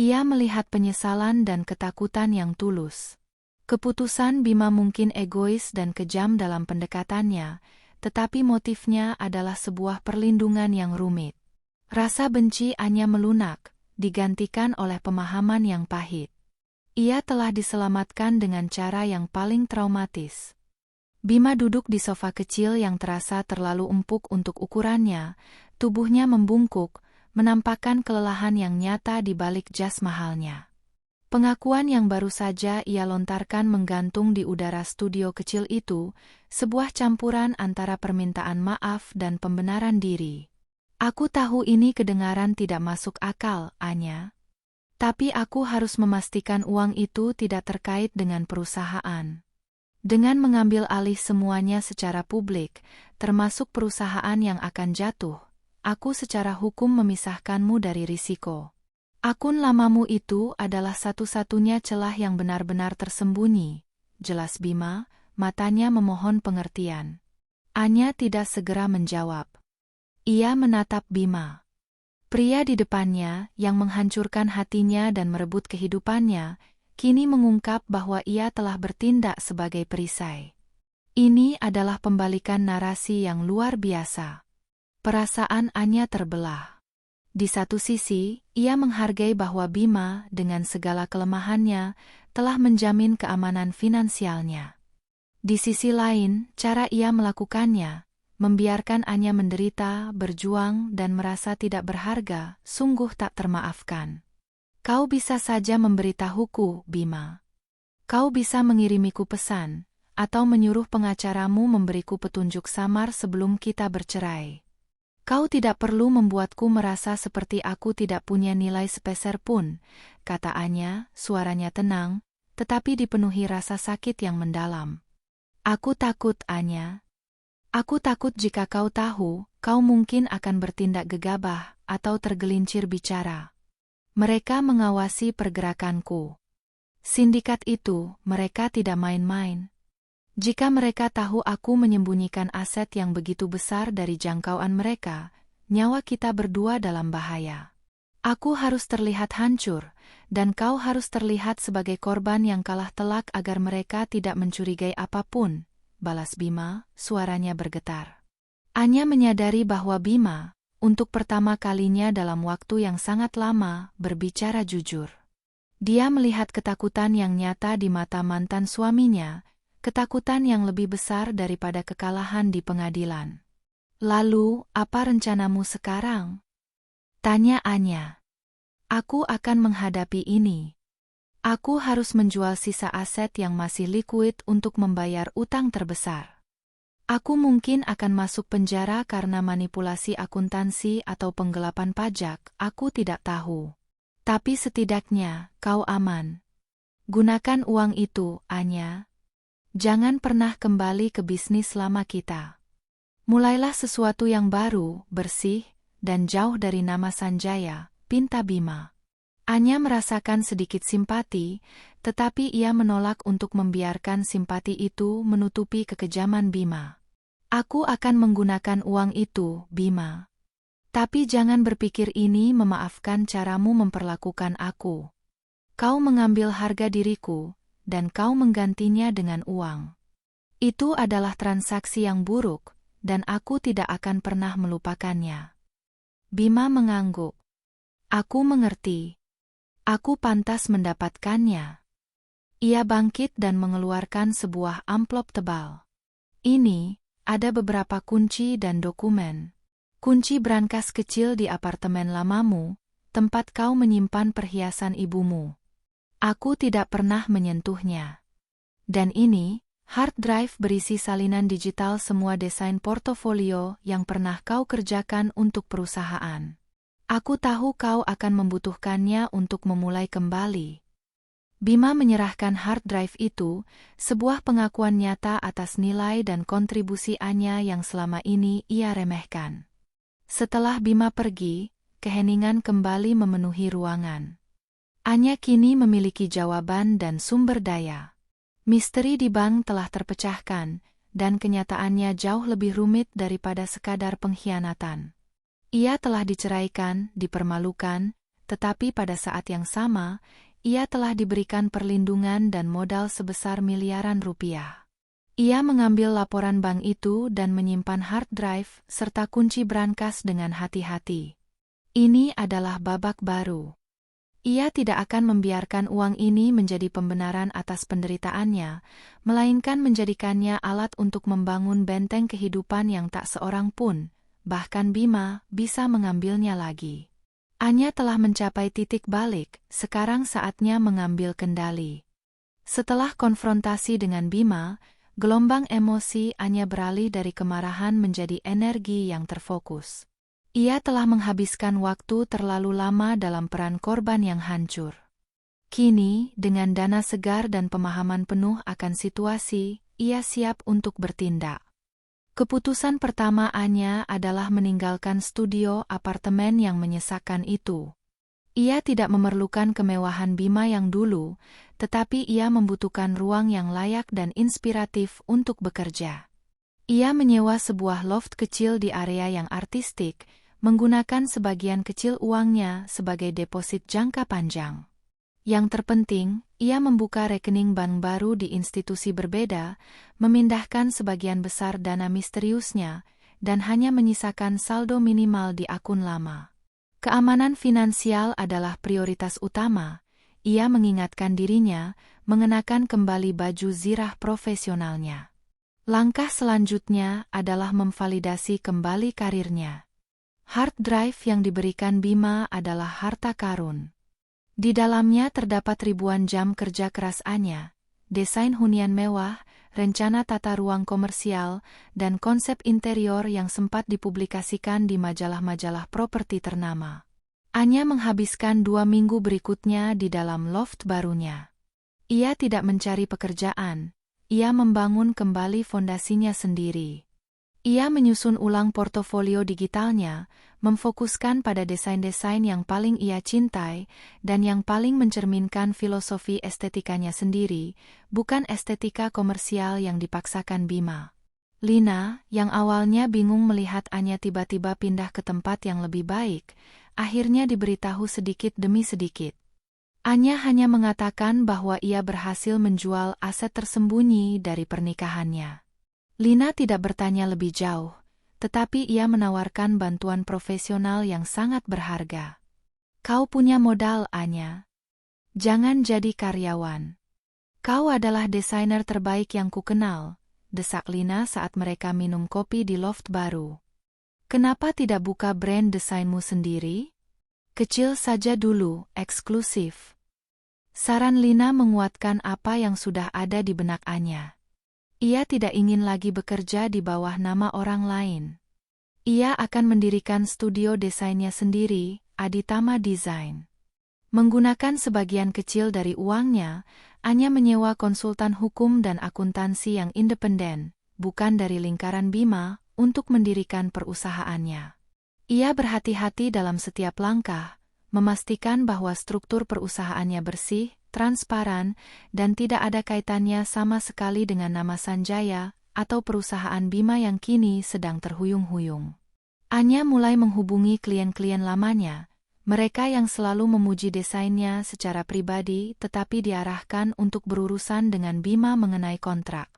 Ia melihat penyesalan dan ketakutan yang tulus. Keputusan Bima mungkin egois dan kejam dalam pendekatannya, tetapi motifnya adalah sebuah perlindungan yang rumit. Rasa benci Anya melunak, digantikan oleh pemahaman yang pahit. Ia telah diselamatkan dengan cara yang paling traumatis. Bima duduk di sofa kecil yang terasa terlalu empuk untuk ukurannya, tubuhnya membungkuk, menampakkan kelelahan yang nyata di balik jas mahalnya. Pengakuan yang baru saja ia lontarkan menggantung di udara studio kecil itu, sebuah campuran antara permintaan maaf dan pembenaran diri. Aku tahu ini kedengaran tidak masuk akal, Anya. Tapi aku harus memastikan uang itu tidak terkait dengan perusahaan. Dengan mengambil alih semuanya secara publik, termasuk perusahaan yang akan jatuh, aku secara hukum memisahkanmu dari risiko. Akun lamamu itu adalah satu-satunya celah yang benar-benar tersembunyi, jelas Bima, matanya memohon pengertian. Anya tidak segera menjawab. Ia menatap Bima. Pria di depannya yang menghancurkan hatinya dan merebut kehidupannya, kini mengungkap bahwa ia telah bertindak sebagai perisai. Ini adalah pembalikan narasi yang luar biasa. Perasaan Anya terbelah. Di satu sisi, ia menghargai bahwa Bima dengan segala kelemahannya telah menjamin keamanan finansialnya. Di sisi lain, cara ia melakukannya, membiarkan Anya menderita, berjuang, dan merasa tidak berharga, sungguh tak termaafkan. Kau bisa saja memberitahuku, Bima. Kau bisa mengirimiku pesan, atau menyuruh pengacaramu memberiku petunjuk samar sebelum kita bercerai. Kau tidak perlu membuatku merasa seperti aku tidak punya nilai sepeser pun, kata Anya, suaranya tenang, tetapi dipenuhi rasa sakit yang mendalam. Aku takut, Anya. Aku takut jika kau tahu, kau mungkin akan bertindak gegabah atau tergelincir bicara. Mereka mengawasi pergerakanku. Sindikat itu, mereka tidak main-main. Jika mereka tahu aku menyembunyikan aset yang begitu besar dari jangkauan mereka, nyawa kita berdua dalam bahaya. Aku harus terlihat hancur, dan kau harus terlihat sebagai korban yang kalah telak agar mereka tidak mencurigai apapun. Balas Bima, suaranya bergetar. Anya menyadari bahwa Bima, untuk pertama kalinya dalam waktu yang sangat lama, berbicara jujur. Dia melihat ketakutan yang nyata di mata mantan suaminya, ketakutan yang lebih besar daripada kekalahan di pengadilan. Lalu, apa rencanamu sekarang? Tanya Anya. Aku akan menghadapi ini. Aku harus menjual sisa aset yang masih likuid untuk membayar utang terbesar. Aku mungkin akan masuk penjara karena manipulasi akuntansi atau penggelapan pajak, aku tidak tahu. Tapi setidaknya, kau aman. Gunakan uang itu, Anya. Jangan pernah kembali ke bisnis lama kita. Mulailah sesuatu yang baru, bersih, dan jauh dari nama Sanjaya, pinta Bima. Anya merasakan sedikit simpati, tetapi ia menolak untuk membiarkan simpati itu menutupi kekejaman Bima. Aku akan menggunakan uang itu, Bima. Tapi jangan berpikir ini memaafkan caramu memperlakukan aku. Kau mengambil harga diriku, dan kau menggantinya dengan uang. Itu adalah transaksi yang buruk, dan aku tidak akan pernah melupakannya. Bima mengangguk. Aku mengerti. Aku pantas mendapatkannya. Ia bangkit dan mengeluarkan sebuah amplop tebal. Ini, ada beberapa kunci dan dokumen. Kunci brankas kecil di apartemen lamamu, tempat kau menyimpan perhiasan ibumu. Aku tidak pernah menyentuhnya. Dan ini, hard drive berisi salinan digital semua desain portofolio yang pernah kau kerjakan untuk perusahaan. Aku tahu kau akan membutuhkannya untuk memulai kembali. Bima menyerahkan hard drive itu, sebuah pengakuan nyata atas nilai dan kontribusi Anya yang selama ini ia remehkan. Setelah Bima pergi, keheningan kembali memenuhi ruangan. Anya kini memiliki jawaban dan sumber daya. Misteri di bank telah terpecahkan, dan kenyataannya jauh lebih rumit daripada sekadar pengkhianatan. Ia telah diceraikan, dipermalukan, tetapi pada saat yang sama, ia telah diberikan perlindungan dan modal sebesar miliaran rupiah. Ia mengambil laporan bank itu dan menyimpan hard drive serta kunci brankas dengan hati-hati. Ini adalah babak baru. Ia tidak akan membiarkan uang ini menjadi pembenaran atas penderitaannya, melainkan menjadikannya alat untuk membangun benteng kehidupan yang tak seorang pun, bahkan Bima, bisa mengambilnya lagi. Anya telah mencapai titik balik, sekarang saatnya mengambil kendali. Setelah konfrontasi dengan Bima, gelombang emosi Anya beralih dari kemarahan menjadi energi yang terfokus. Ia telah menghabiskan waktu terlalu lama dalam peran korban yang hancur. Kini, dengan dana segar dan pemahaman penuh akan situasi, ia siap untuk bertindak. Keputusan pertama Anya adalah meninggalkan studio apartemen yang menyesakkan itu. Ia tidak memerlukan kemewahan Bima yang dulu, tetapi ia membutuhkan ruang yang layak dan inspiratif untuk bekerja. Ia menyewa sebuah loft kecil di area yang artistik, menggunakan sebagian kecil uangnya sebagai deposit jangka panjang. Yang terpenting, ia membuka rekening bank baru di institusi berbeda, memindahkan sebagian besar dana misteriusnya, dan hanya menyisakan saldo minimal di akun lama. Keamanan finansial adalah prioritas utama. Ia mengingatkan dirinya, mengenakan kembali baju zirah profesionalnya. Langkah selanjutnya adalah memvalidasi kembali karirnya. Hard drive yang diberikan Bima adalah harta karun. Di dalamnya terdapat ribuan jam kerja keras Anya, desain hunian mewah, rencana tata ruang komersial, dan konsep interior yang sempat dipublikasikan di majalah-majalah properti ternama. Anya menghabiskan 2 minggu berikutnya di dalam loft barunya. Ia tidak mencari pekerjaan, ia membangun kembali fondasinya sendiri. Ia menyusun ulang portofolio digitalnya, memfokuskan pada desain-desain yang paling ia cintai, dan yang paling mencerminkan filosofi estetikanya sendiri, bukan estetika komersial yang dipaksakan Bima. Lina, yang awalnya bingung melihat Anya tiba-tiba pindah ke tempat yang lebih baik, akhirnya diberitahu sedikit demi sedikit. Anya hanya mengatakan bahwa ia berhasil menjual aset tersembunyi dari pernikahannya. Lina tidak bertanya lebih jauh, tetapi ia menawarkan bantuan profesional yang sangat berharga. Kau punya modal, Anya. Jangan jadi karyawan. Kau adalah desainer terbaik yang kukenal, desak Lina saat mereka minum kopi di loft baru. Kenapa tidak buka brand desainmu sendiri? Kecil saja dulu, eksklusif. Saran Lina menguatkan apa yang sudah ada di benak Anya. Ia tidak ingin lagi bekerja di bawah nama orang lain. Ia akan mendirikan studio desainnya sendiri, Aditama Design. Menggunakan sebagian kecil dari uangnya, Anya menyewa konsultan hukum dan akuntansi yang independen, bukan dari lingkaran Bima, untuk mendirikan perusahaannya. Ia berhati-hati dalam setiap langkah, memastikan bahwa struktur perusahaannya bersih, transparan, dan tidak ada kaitannya sama sekali dengan nama Sanjaya atau perusahaan Bima yang kini sedang terhuyung-huyung. Anya mulai menghubungi klien-klien lamanya, mereka yang selalu memuji desainnya secara pribadi tetapi diarahkan untuk berurusan dengan Bima mengenai kontrak.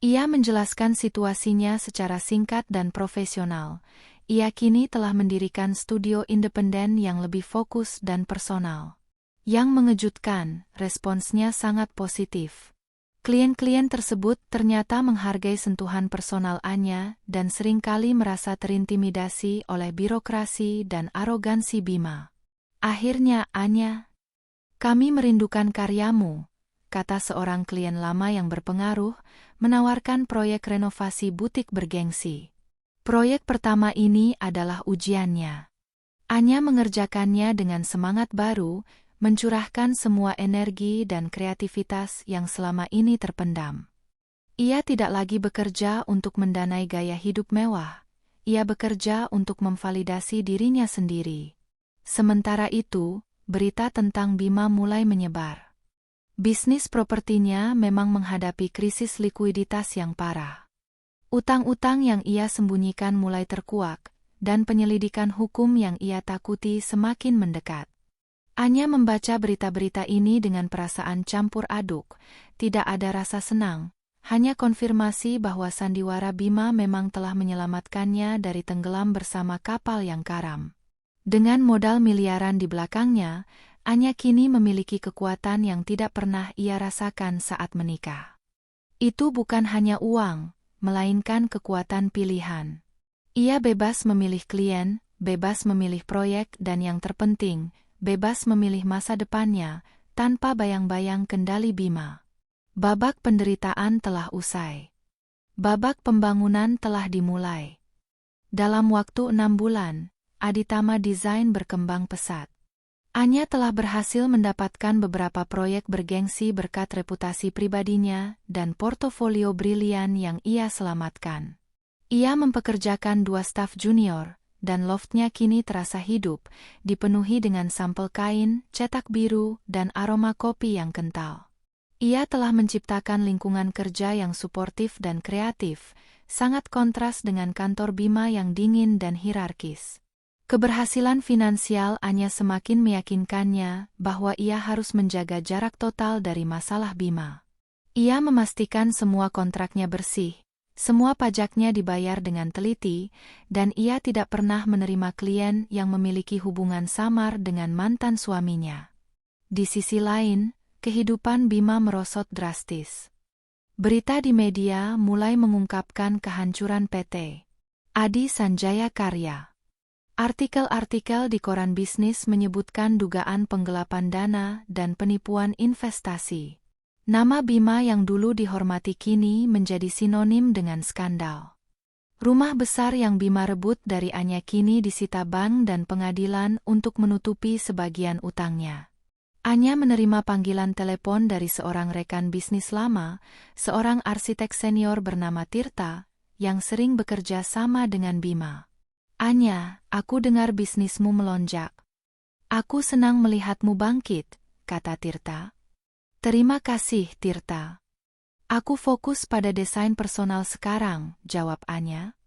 Ia menjelaskan situasinya secara singkat dan profesional. Ia kini telah mendirikan studio independen yang lebih fokus dan personal. Yang mengejutkan, responsnya sangat positif. Klien-klien tersebut ternyata menghargai sentuhan personal Anya dan seringkali merasa terintimidasi oleh birokrasi dan arogansi Bima. Akhirnya Anya, kami merindukan karyamu, kata seorang klien lama yang berpengaruh, menawarkan proyek renovasi butik bergengsi. Proyek pertama ini adalah ujiannya. Anya mengerjakannya dengan semangat baru, mencurahkan semua energi dan kreativitas yang selama ini terpendam. Ia tidak lagi bekerja untuk mendanai gaya hidup mewah, ia bekerja untuk memvalidasi dirinya sendiri. Sementara itu, berita tentang Bima mulai menyebar. Bisnis propertinya memang menghadapi krisis likuiditas yang parah. Utang-utang yang ia sembunyikan mulai terkuak, dan penyelidikan hukum yang ia takuti semakin mendekat. Anya membaca berita-berita ini dengan perasaan campur aduk, tidak ada rasa senang, hanya konfirmasi bahwa sandiwara Bima memang telah menyelamatkannya dari tenggelam bersama kapal yang karam. Dengan modal miliaran di belakangnya, Anya kini memiliki kekuatan yang tidak pernah ia rasakan saat menikah. Itu bukan hanya uang, melainkan kekuatan pilihan. Ia bebas memilih klien, bebas memilih proyek dan yang terpenting, bebas memilih masa depannya, tanpa bayang-bayang kendali Bima. Babak penderitaan telah usai. Babak pembangunan telah dimulai. Dalam waktu 6 bulan, Aditama Design berkembang pesat. Anya telah berhasil mendapatkan beberapa proyek bergengsi berkat reputasi pribadinya dan portofolio brilian yang ia selamatkan. Ia mempekerjakan 2 staf junior, dan loftnya kini terasa hidup, dipenuhi dengan sampel kain, cetak biru, dan aroma kopi yang kental. Ia telah menciptakan lingkungan kerja yang suportif dan kreatif, sangat kontras dengan kantor Bima yang dingin dan hierarkis. Keberhasilan finansial Anya semakin meyakinkannya bahwa ia harus menjaga jarak total dari masalah Bima. Ia memastikan semua kontraknya bersih, semua pajaknya dibayar dengan teliti, dan ia tidak pernah menerima klien yang memiliki hubungan samar dengan mantan suaminya. Di sisi lain, kehidupan Bima merosot drastis. Berita di media mulai mengungkapkan kehancuran PT Adi Sanjaya Karya. Artikel-artikel di koran bisnis menyebutkan dugaan penggelapan dana dan penipuan investasi. Nama Bima yang dulu dihormati kini menjadi sinonim dengan skandal. Rumah besar yang Bima rebut dari Anya kini disita bank dan pengadilan untuk menutupi sebagian utangnya. Anya menerima panggilan telepon dari seorang rekan bisnis lama, seorang arsitek senior bernama Tirta, yang sering bekerja sama dengan Bima. Anya, aku dengar bisnismu melonjak. Aku senang melihatmu bangkit, kata Tirta. Terima kasih, Tirta. Aku fokus pada desain personal sekarang, jawab Anya.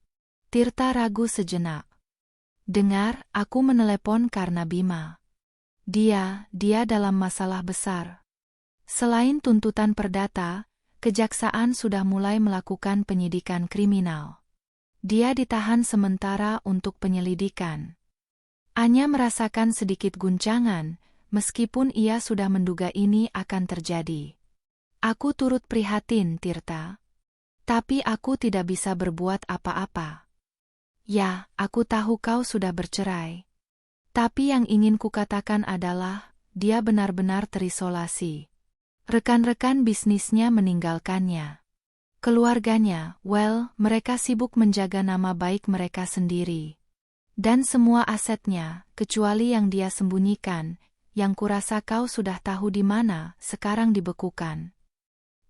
Tirta ragu sejenak. Dengar, aku menelepon karena Bima. Dia dalam masalah besar. Selain tuntutan perdata, kejaksaan sudah mulai melakukan penyidikan kriminal. Dia ditahan sementara untuk penyelidikan. Anya merasakan sedikit guncangan, meskipun ia sudah menduga ini akan terjadi. Aku turut prihatin, Tirta. Tapi aku tidak bisa berbuat apa-apa. Ya, aku tahu kau sudah bercerai. Tapi yang ingin kukatakan adalah, dia benar-benar terisolasi. Rekan-rekan bisnisnya meninggalkannya. Keluarganya, mereka sibuk menjaga nama baik mereka sendiri. Dan semua asetnya, kecuali yang dia sembunyikan, yang kurasa kau sudah tahu di mana, sekarang dibekukan.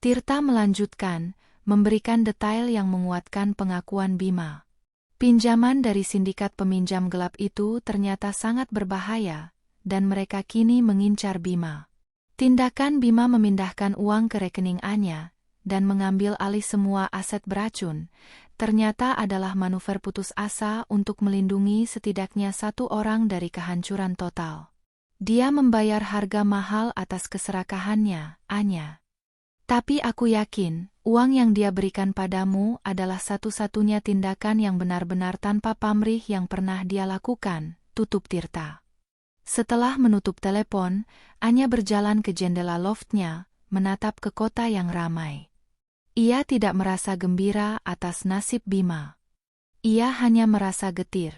Tirta melanjutkan, memberikan detail yang menguatkan pengakuan Bima. Pinjaman dari sindikat peminjam gelap itu ternyata sangat berbahaya, dan mereka kini mengincar Bima. Tindakan Bima memindahkan uang ke rekening Anya, dan mengambil alih semua aset beracun, ternyata adalah manuver putus asa untuk melindungi setidaknya 1 orang dari kehancuran total. Dia membayar harga mahal atas keserakahannya, Anya. Tapi aku yakin, uang yang dia berikan padamu adalah satu-satunya tindakan yang benar-benar tanpa pamrih yang pernah dia lakukan, tutup Tirta. Setelah menutup telepon, Anya berjalan ke jendela loftnya, menatap ke kota yang ramai. Ia tidak merasa gembira atas nasib Bima. Ia hanya merasa getir.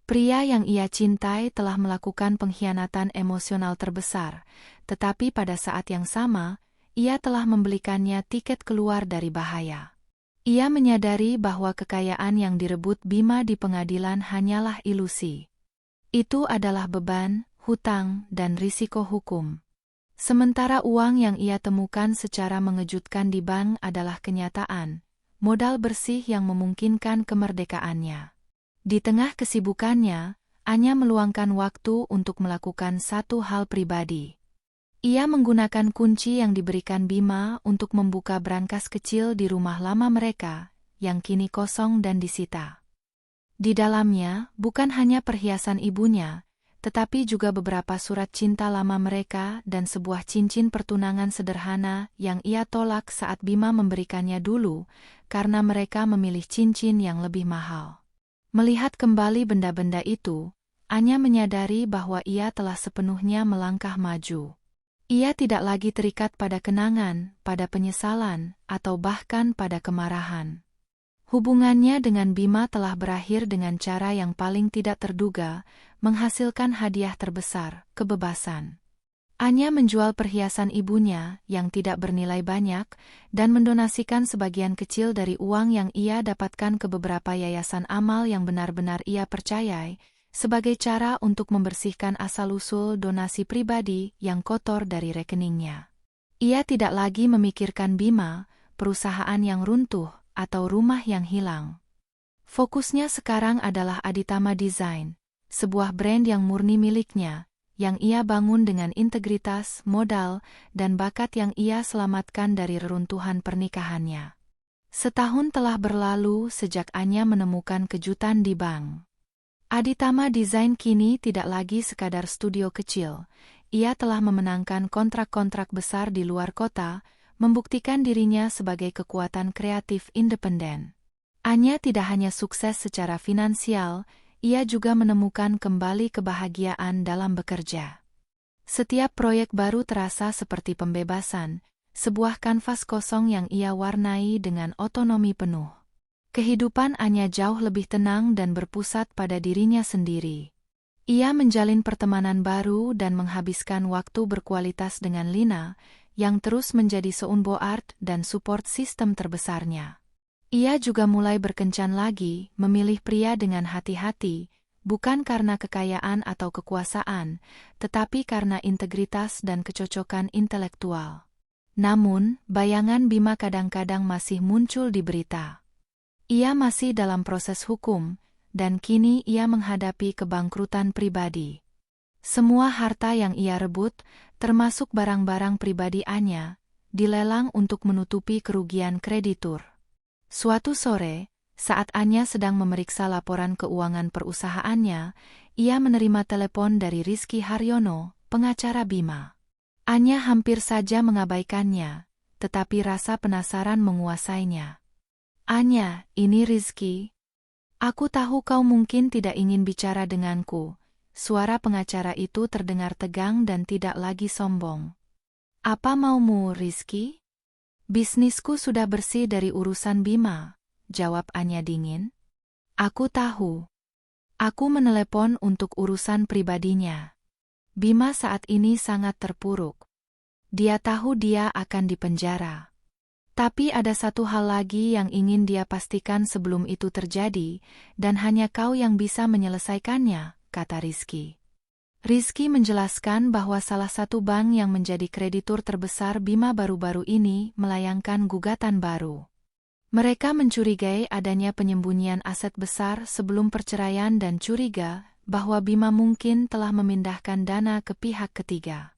Pria yang ia cintai telah melakukan pengkhianatan emosional terbesar, tetapi pada saat yang sama, ia telah membelikannya tiket keluar dari bahaya. Ia menyadari bahwa kekayaan yang direbut Bima di pengadilan hanyalah ilusi. Itu adalah beban, hutang, dan risiko hukum. Sementara uang yang ia temukan secara mengejutkan di bank adalah kenyataan, modal bersih yang memungkinkan kemerdekaannya. Di tengah kesibukannya, Anya meluangkan waktu untuk melakukan satu hal pribadi. Ia menggunakan kunci yang diberikan Bima untuk membuka brankas kecil di rumah lama mereka, yang kini kosong dan disita. Di dalamnya, bukan hanya perhiasan ibunya, tetapi juga beberapa surat cinta lama mereka dan sebuah cincin pertunangan sederhana yang ia tolak saat Bima memberikannya dulu, karena mereka memilih cincin yang lebih mahal. Melihat kembali benda-benda itu, Anya menyadari bahwa ia telah sepenuhnya melangkah maju. Ia tidak lagi terikat pada kenangan, pada penyesalan, atau bahkan pada kemarahan. Hubungannya dengan Bima telah berakhir dengan cara yang paling tidak terduga, menghasilkan hadiah terbesar, kebebasan. Anya menjual perhiasan ibunya yang tidak bernilai banyak, dan mendonasikan sebagian kecil dari uang yang ia dapatkan ke beberapa yayasan amal yang benar-benar ia percayai, sebagai cara untuk membersihkan asal-usul donasi pribadi yang kotor dari rekeningnya. Ia tidak lagi memikirkan Bima, perusahaan yang runtuh, atau rumah yang hilang. Fokusnya sekarang adalah Aditama Design, sebuah brand yang murni miliknya, yang ia bangun dengan integritas, modal, dan bakat yang ia selamatkan dari reruntuhan pernikahannya. Setahun telah berlalu sejak Anya menemukan kejutan di bank. Aditama Design kini tidak lagi sekadar studio kecil. Ia telah memenangkan kontrak-kontrak besar di luar kota, membuktikan dirinya sebagai kekuatan kreatif independen. Anya tidak hanya sukses secara finansial, ia juga menemukan kembali kebahagiaan dalam bekerja. Setiap proyek baru terasa seperti pembebasan, sebuah kanvas kosong yang ia warnai dengan otonomi penuh. Kehidupan Anya jauh lebih tenang dan berpusat pada dirinya sendiri. Ia menjalin pertemanan baru dan menghabiskan waktu berkualitas dengan Lina, yang terus menjadi seunbo art dan support sistem terbesarnya. Ia juga mulai berkencan lagi, memilih pria dengan hati-hati, bukan karena kekayaan atau kekuasaan, tetapi karena integritas dan kecocokan intelektual. Namun, bayangan Bima kadang-kadang masih muncul di berita. Ia masih dalam proses hukum, dan kini ia menghadapi kebangkrutan pribadi. Semua harta yang ia rebut, termasuk barang-barang pribadi Anya, dilelang untuk menutupi kerugian kreditur. Suatu sore, saat Anya sedang memeriksa laporan keuangan perusahaannya, ia menerima telepon dari Rizky Haryono, pengacara Bima. Anya hampir saja mengabaikannya, tetapi rasa penasaran menguasainya. Anya, ini Rizky. Aku tahu kau mungkin tidak ingin bicara denganku. Suara pengacara itu terdengar tegang dan tidak lagi sombong. Apa maumu, Rizky? Bisnisku sudah bersih dari urusan Bima, jawab Anya dingin. Aku tahu. Aku menelepon untuk urusan pribadinya. Bima saat ini sangat terpuruk. Dia tahu dia akan dipenjara. Tapi ada satu hal lagi yang ingin dia pastikan sebelum itu terjadi, dan hanya kau yang bisa menyelesaikannya, kata Rizky. Rizky menjelaskan bahwa salah satu bank yang menjadi kreditur terbesar Bima baru-baru ini melayangkan gugatan baru. Mereka mencurigai adanya penyembunyian aset besar sebelum perceraian dan curiga bahwa Bima mungkin telah memindahkan dana ke pihak ketiga.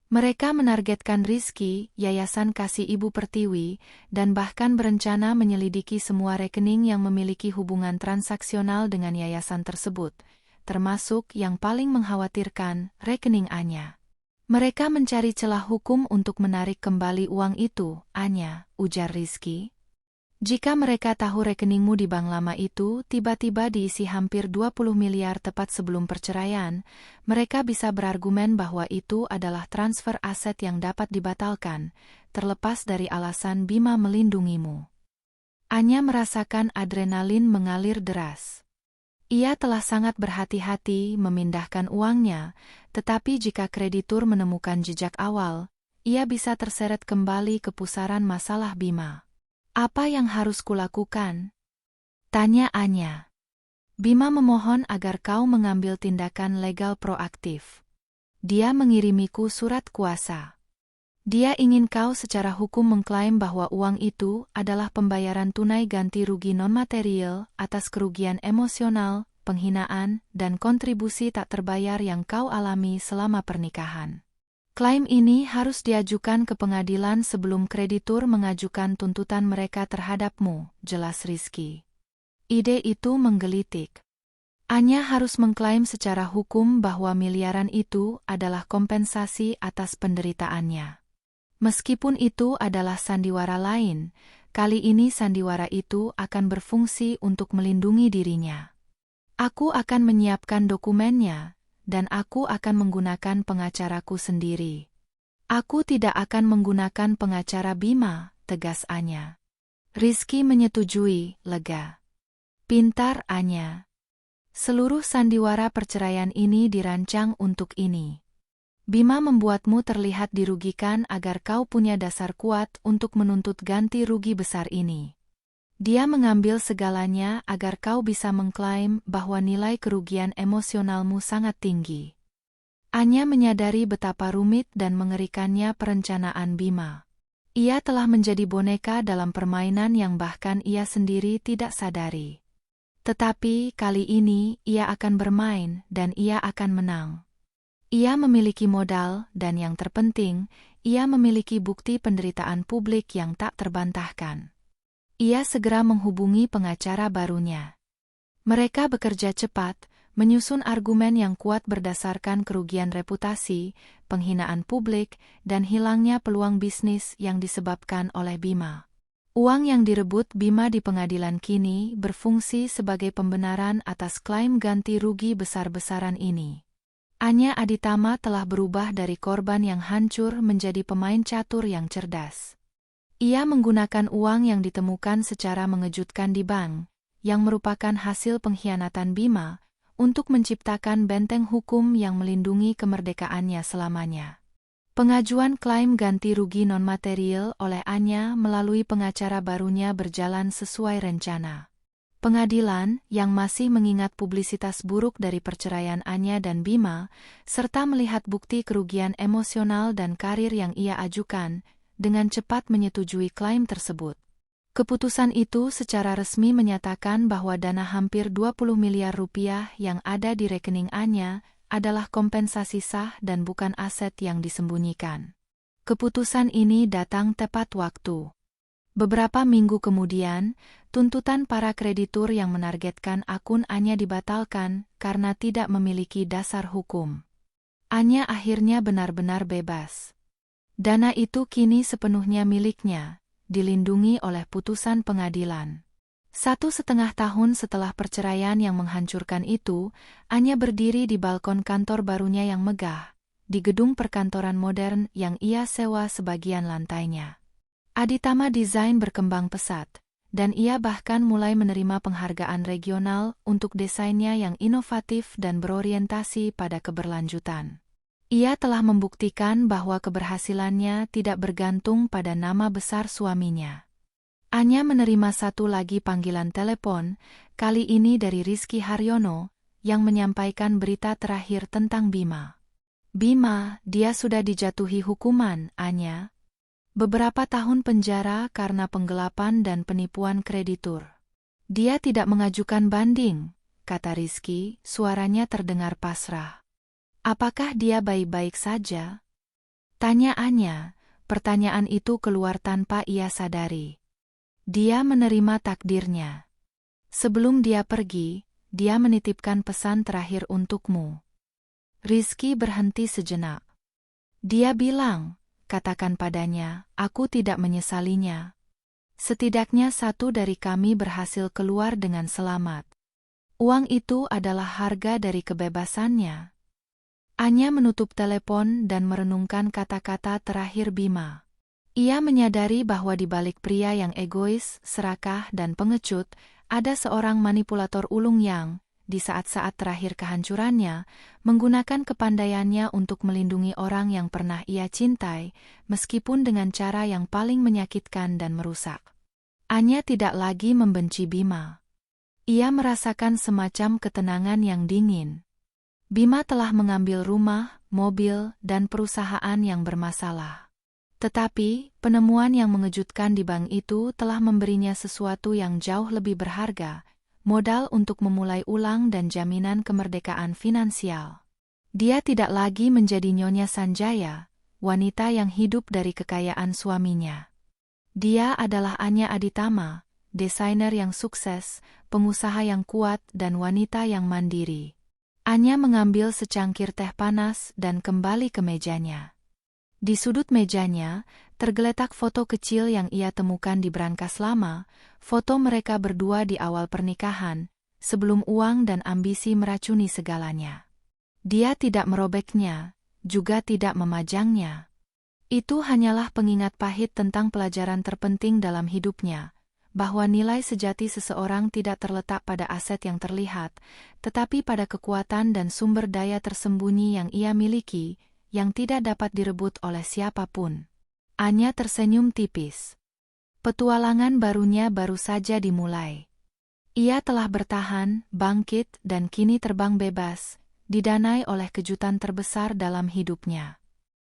Mereka menargetkan Rizky, Yayasan Kasih Ibu Pertiwi, dan bahkan berencana menyelidiki semua rekening yang memiliki hubungan transaksional dengan yayasan tersebut, termasuk yang paling mengkhawatirkan, rekening Anya. Mereka mencari celah hukum untuk menarik kembali uang itu, Anya, ujar Rizky. Jika mereka tahu rekeningmu di bank lama itu tiba-tiba diisi hampir 20 miliar tepat sebelum perceraian, mereka bisa berargumen bahwa itu adalah transfer aset yang dapat dibatalkan, terlepas dari alasan Bima melindungimu. Anya merasakan adrenalin mengalir deras. Ia telah sangat berhati-hati memindahkan uangnya, tetapi jika kreditur menemukan jejak awal, ia bisa terseret kembali ke pusaran masalah Bima. Apa yang harus kulakukan? Tanya Anya. Bima memohon agar kau mengambil tindakan legal proaktif. Dia mengirimiku surat kuasa. Dia ingin kau secara hukum mengklaim bahwa uang itu adalah pembayaran tunai ganti rugi non-material atas kerugian emosional, penghinaan, dan kontribusi tak terbayar yang kau alami selama pernikahan. Klaim ini harus diajukan ke pengadilan sebelum kreditur mengajukan tuntutan mereka terhadapmu, jelas Rizky. Ide itu menggelitik. Anya harus mengklaim secara hukum bahwa miliaran itu adalah kompensasi atas penderitaannya. Meskipun itu adalah sandiwara lain, kali ini sandiwara itu akan berfungsi untuk melindungi dirinya. Aku akan menyiapkan dokumennya, dan aku akan menggunakan pengacaraku sendiri. Aku tidak akan menggunakan pengacara Bima, tegas Anya. Rizky menyetujui, lega. Pintar Anya. Seluruh sandiwara perceraian ini dirancang untuk ini. Bima membuatmu terlihat dirugikan agar kau punya dasar kuat untuk menuntut ganti rugi besar ini. Dia mengambil segalanya agar kau bisa mengklaim bahwa nilai kerugian emosionalmu sangat tinggi. Anya menyadari betapa rumit dan mengerikannya perencanaan Bima. Ia telah menjadi boneka dalam permainan yang bahkan ia sendiri tidak sadari. Tetapi kali ini ia akan bermain dan ia akan menang. Ia memiliki modal dan yang terpenting, ia memiliki bukti penderitaan publik yang tak terbantahkan. Ia segera menghubungi pengacara barunya. Mereka bekerja cepat, menyusun argumen yang kuat berdasarkan kerugian reputasi, penghinaan publik, dan hilangnya peluang bisnis yang disebabkan oleh Bima. Uang yang direbut Bima di pengadilan kini berfungsi sebagai pembenaran atas klaim ganti rugi besar-besaran ini. Anya Aditama telah berubah dari korban yang hancur menjadi pemain catur yang cerdas. Ia menggunakan uang yang ditemukan secara mengejutkan di bank, yang merupakan hasil pengkhianatan Bima, untuk menciptakan benteng hukum yang melindungi kemerdekaannya selamanya. Pengajuan klaim ganti rugi non-material oleh Anya melalui pengacara barunya berjalan sesuai rencana. Pengadilan, yang masih mengingat publisitas buruk dari perceraian Anya dan Bima, serta melihat bukti kerugian emosional dan karir yang ia ajukan, dengan cepat menyetujui klaim tersebut. Keputusan itu secara resmi menyatakan bahwa dana hampir 20 miliar rupiah yang ada di rekening Anya adalah kompensasi sah dan bukan aset yang disembunyikan. Keputusan ini datang tepat waktu. Beberapa minggu kemudian, tuntutan para kreditur yang menargetkan akun Anya dibatalkan karena tidak memiliki dasar hukum. Anya akhirnya benar-benar bebas. Dana itu kini sepenuhnya miliknya, dilindungi oleh putusan pengadilan. 1,5 tahun setelah perceraian yang menghancurkan itu, Anya berdiri di balkon kantor barunya yang megah, di gedung perkantoran modern yang ia sewa sebagian lantainya. Aditama Design berkembang pesat, dan ia bahkan mulai menerima penghargaan regional untuk desainnya yang inovatif dan berorientasi pada keberlanjutan. Ia telah membuktikan bahwa keberhasilannya tidak bergantung pada nama besar suaminya. Anya menerima satu lagi panggilan telepon, kali ini dari Rizky Haryono, yang menyampaikan berita terakhir tentang Bima. Bima, dia sudah dijatuhi hukuman, Anya. Beberapa tahun penjara karena penggelapan dan penipuan kreditur. Dia tidak mengajukan banding, kata Rizky, suaranya terdengar pasrah. Apakah dia baik-baik saja? Tanya Anya, pertanyaan itu keluar tanpa ia sadari. Dia menerima takdirnya. Sebelum dia pergi, dia menitipkan pesan terakhir untukmu. Rizky berhenti sejenak. Dia bilang, katakan padanya, aku tidak menyesalinya. Setidaknya satu dari kami berhasil keluar dengan selamat. Uang itu adalah harga dari kebebasannya. Anya menutup telepon dan merenungkan kata-kata terakhir Bima. Ia menyadari bahwa di balik pria yang egois, serakah, dan pengecut, ada seorang manipulator ulung yang, di saat-saat terakhir kehancurannya, menggunakan kepandaiannya untuk melindungi orang yang pernah ia cintai, meskipun dengan cara yang paling menyakitkan dan merusak. Anya tidak lagi membenci Bima. Ia merasakan semacam ketenangan yang dingin. Bima telah mengambil rumah, mobil, dan perusahaan yang bermasalah. Tetapi, penemuan yang mengejutkan di bank itu telah memberinya sesuatu yang jauh lebih berharga, modal untuk memulai ulang dan jaminan kemerdekaan finansial. Dia tidak lagi menjadi Nyonya Sanjaya, wanita yang hidup dari kekayaan suaminya. Dia adalah Anya Aditama, desainer yang sukses, pengusaha yang kuat, dan wanita yang mandiri. Anya mengambil secangkir teh panas dan kembali ke mejanya. Di sudut mejanya, tergeletak foto kecil yang ia temukan di brankas lama, foto mereka berdua di awal pernikahan, sebelum uang dan ambisi meracuni segalanya. Dia tidak merobeknya, juga tidak memajangnya. Itu hanyalah pengingat pahit tentang pelajaran terpenting dalam hidupnya, bahwa nilai sejati seseorang tidak terletak pada aset yang terlihat, tetapi pada kekuatan dan sumber daya tersembunyi yang ia miliki, yang tidak dapat direbut oleh siapapun. Anya tersenyum tipis. Petualangan barunya baru saja dimulai. Ia telah bertahan, bangkit, dan kini terbang bebas, didanai oleh kejutan terbesar dalam hidupnya.